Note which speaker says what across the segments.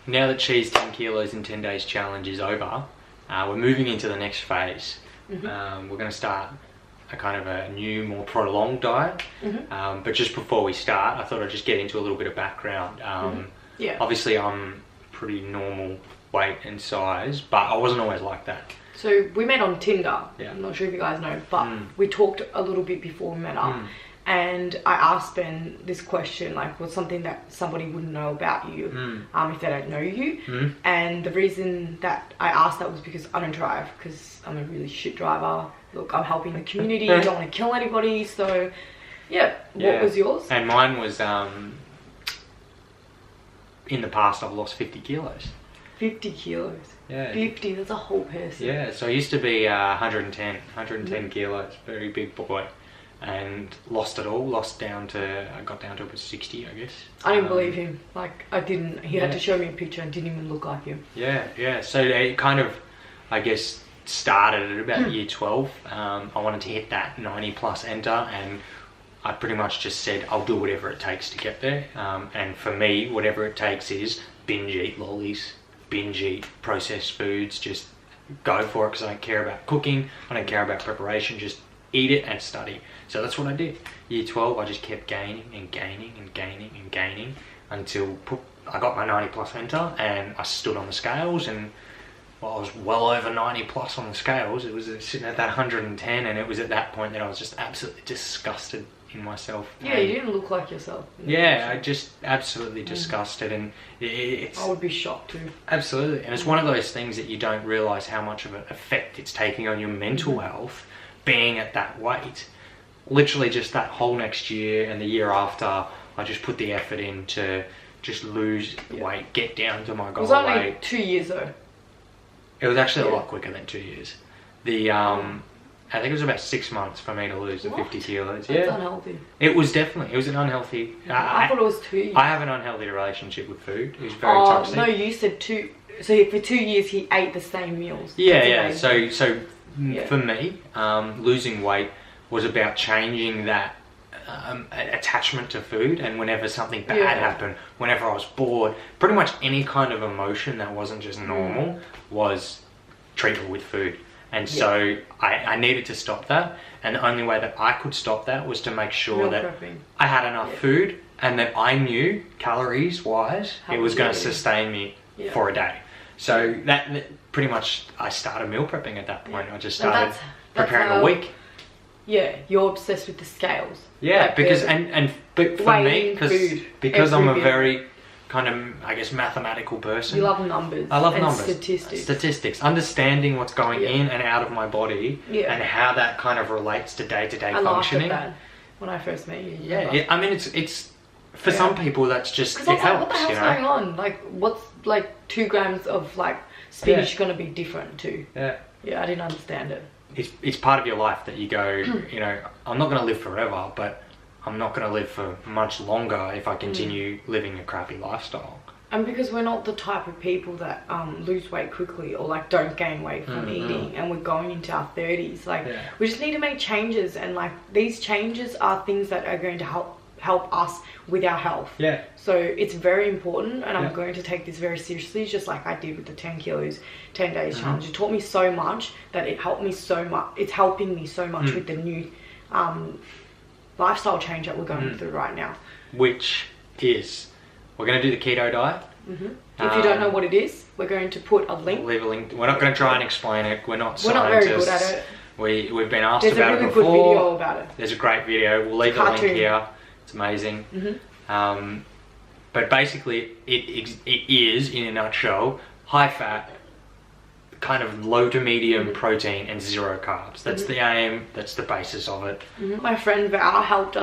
Speaker 1: now that She's 10 kilos in 10 days challenge is over, we're moving into the next phase. We're going to start a kind of a new, more prolonged diet. But just before we start, I thought I'd just get into a little bit of background. Obviously I'm pretty normal weight and size, but I wasn't always like that.
Speaker 2: So we met on Tinder. I'm not sure if you guys know, but we talked a little bit before we met up. And I asked Ben this question, like, what's something that somebody wouldn't know about you if they don't know you? And the reason that I asked that was because I don't drive, because I'm a really shit driver. Look, I'm helping the community, I don't want to kill anybody, so what was yours?
Speaker 1: And mine was, in the past I've lost 50 kilos.
Speaker 2: 50 kilos? Yeah. 50, that's a whole person.
Speaker 1: Yeah, so I used to be 110 kilos, very big boy. And lost it all, I got down to about 60, I guess.
Speaker 2: I didn't believe him. Like, I didn't. He had to show me a picture and didn't even look like him.
Speaker 1: Yeah. So it kind of, I guess, started at about year 12. I wanted to hit that 90 plus enter, and I pretty much just said, I'll do whatever it takes to get there. And for me, whatever it takes is binge eat lollies, binge eat processed foods, just go for it, because I don't care about cooking, I don't care about preparation, just eat it and study. So that's what I did. Year 12, I just kept gaining and gaining and gaining and gaining until I got my 90 plus enter, and I stood on the scales, and I was well over 90 plus on the scales. It was sitting at that 110, and it was at that point that I was just absolutely disgusted in myself.
Speaker 2: Yeah, you didn't look like yourself.
Speaker 1: Yeah, I just absolutely disgusted, and it's...
Speaker 2: I would be shocked too.
Speaker 1: Absolutely, and it's one of those things that you don't realise how much of an effect it's taking on your mental health, being at that weight. Literally just that whole next year and the year after, I just put the effort in to just lose weight, get down to my goal weight.
Speaker 2: It was only 2 years though.
Speaker 1: It was actually a lot quicker than 2 years. I think it was about 6 months for me to lose the 50 kilos.
Speaker 2: That's unhealthy.
Speaker 1: It was an unhealthy...
Speaker 2: I thought it was 2 years.
Speaker 1: I have an unhealthy relationship with food. It was very toxic.
Speaker 2: No, you said 2. So for 2 years he ate the same meals.
Speaker 1: Yeah. So for me, losing weight was about changing that attachment to food, and whenever something bad happened, whenever I was bored, pretty much any kind of emotion that wasn't just normal was treatable with food. And so I needed to stop that, and the only way that I could stop that was to make sure that I had enough food, and that I knew calories wise it was going to sustain me for a day. So that pretty much, I started meal prepping at that point. I just started preparing a week.
Speaker 2: Yeah, you're obsessed with the scales.
Speaker 1: Yeah,
Speaker 2: like
Speaker 1: because but for me, because I'm a very kind of, I guess, mathematical person.
Speaker 2: You love numbers.
Speaker 1: I love numbers.
Speaker 2: Statistics.
Speaker 1: Understanding what's going in and out of my body, and how that kind of relates to day-to-day functioning.
Speaker 2: I laughed at that when I first met you.
Speaker 1: Yeah, I mean, it's for some people that's just, it helps.
Speaker 2: What the hell's going on? Like, what's like 2 grams of like spinach going to be different to? Yeah, I didn't understand it.
Speaker 1: It's part of your life that you go, you know, I'm not going to live forever, but I'm not going to live for much longer if I continue living a crappy lifestyle.
Speaker 2: And because we're not the type of people that lose weight quickly, or like don't gain weight from eating, and we're going into our 30s, like we just need to make changes, and like these changes are things that are going to help us with our health. So it's very important, and I'm going to take this very seriously, just like I did with the 10 kilos 10 days challenge. It taught me so much that it helped me so much. It's helping me so much with the new lifestyle change that we're going through right now,
Speaker 1: which is we're going to do the keto diet.
Speaker 2: If you don't know what it is, we're going to put a link.
Speaker 1: We'll leave a link. We're not going to try and explain it. We're not
Speaker 2: very good at it.
Speaker 1: We've been asked
Speaker 2: There's
Speaker 1: about it before.
Speaker 2: There's a really good video about it.
Speaker 1: There's a great video. We'll leave the link here. It's amazing. But basically, it is, in a nutshell, high fat, kind of low to medium protein and 0 carbs. That's the aim. That's the basis of it.
Speaker 2: My friend Val helped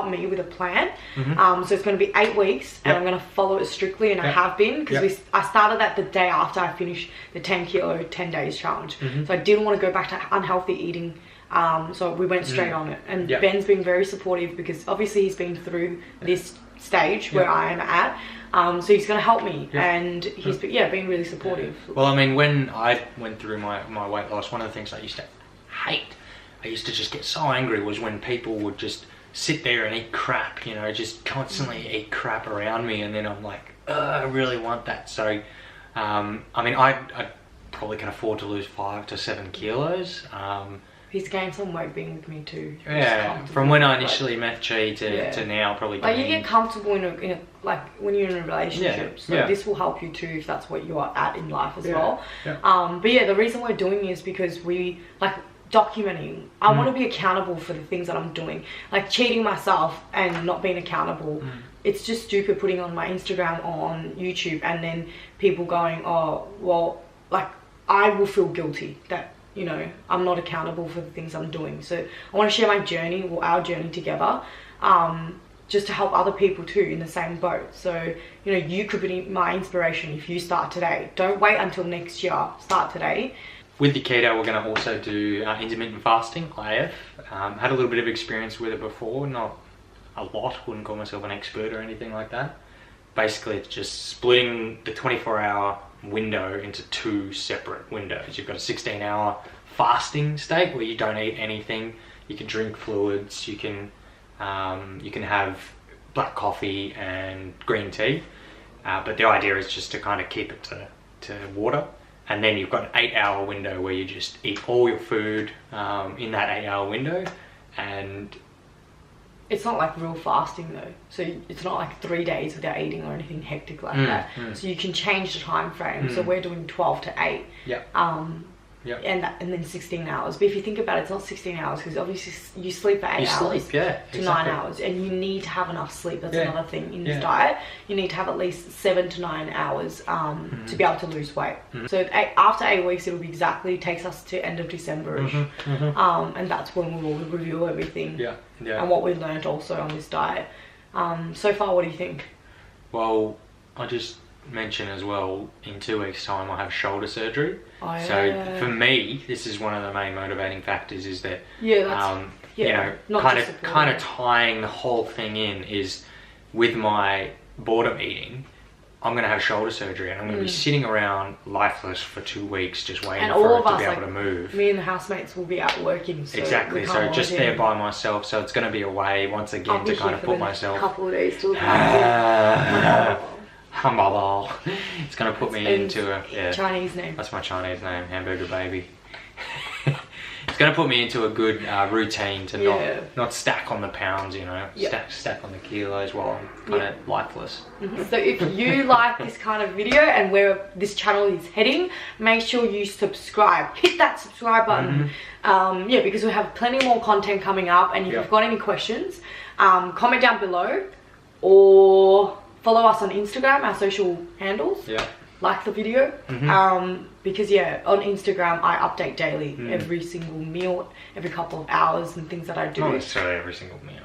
Speaker 2: me with a plan. So it's going to be 8 weeks, and I'm going to follow it strictly, and I have been, because I started that the day after I finished the 10 kilo 10 days challenge. So I didn't want to go back to unhealthy eating. So we went straight on it, and Ben's been very supportive, because obviously he's been through this stage where I am at. So he's going to help me, and he's been really supportive.
Speaker 1: Well, I mean, when I went through my weight loss, one of the things I used to hate, I used to just get so angry, was when people would just sit there and eat crap, you know, just constantly eat crap around me, and then I'm like, I really want that. So, I mean, I probably can afford to lose 5 to 7 kilos.
Speaker 2: He's gained some weight being with me too.
Speaker 1: Yeah, from when I initially met Chi to now, probably.
Speaker 2: Like, you get comfortable in a like when you're in a relationship. So this will help you too if that's what you are at in life as well. Yeah. But yeah, the reason we're doing is because we like documenting. I want to be accountable for the things that I'm doing. Like cheating myself and not being accountable. It's just stupid putting on my Instagram or on YouTube and then people going, oh, well, like I will feel guilty that, you know, I'm not accountable for the things I'm doing. So I want to share my journey or our journey together, just to help other people too in the same boat. So, you know, you could be my inspiration if you start today. Don't wait until next year. Start today.
Speaker 1: With the keto, we're going to also do intermittent fasting, IF. Had a little bit of experience with it before, not a lot, wouldn't call myself an expert or anything like that. Basically, it's just splitting the 24-hour window into 2 separate windows. You've got a 16-hour fasting state where you don't eat anything. You can drink fluids. You can have black coffee and green tea. But the idea is just to kind of keep it to water. And then you've got an 8-hour window where you just eat all your food in that 8-hour window. And
Speaker 2: it's not like real fasting though. So it's not like 3 days without eating or anything hectic like that. So you can change the time frame. So we're doing 12 to 8. And then 16 hours. But if you think about it, it's not 16 hours because obviously you sleep for 8 hours to 9 hours, and you need to have enough sleep. That's another thing in this diet. You need to have at least 7 to 9 hours to be able to lose weight. So after 8 weeks, it'll be exactly, takes us to end of December-ish. And that's when we will review everything and what we learned also on this diet. So far, what do you think?
Speaker 1: Well, I just mention as well, in 2 weeks time I have shoulder surgery. So for me, this is one of the main motivating factors, is that you know, kind of tying the whole thing in is with my boredom eating. I'm going to have shoulder surgery and I'm going to be sitting around lifeless for 2 weeks just waiting for it to be able to move.
Speaker 2: Me and the housemates will be out working. So
Speaker 1: exactly, so just there by myself. So it's going to be a way once again to kind of put myself.
Speaker 2: A couple of days till
Speaker 1: It's going to put me into a
Speaker 2: Chinese name.
Speaker 1: That's my Chinese name, Hamburger Baby. It's going to put me into a good routine to not stack on the pounds, you know, stack on the kilos while I'm kind of lifeless.
Speaker 2: So if you like this kind of video and where this channel is heading, make sure you subscribe. Hit that subscribe button. Because we have plenty more content coming up, and if you've got any questions, comment down below or follow us on Instagram, our social handles. Like the video. Because on Instagram I update daily every single meal, every couple of hours, and things that I do.
Speaker 1: Not necessarily every single meal.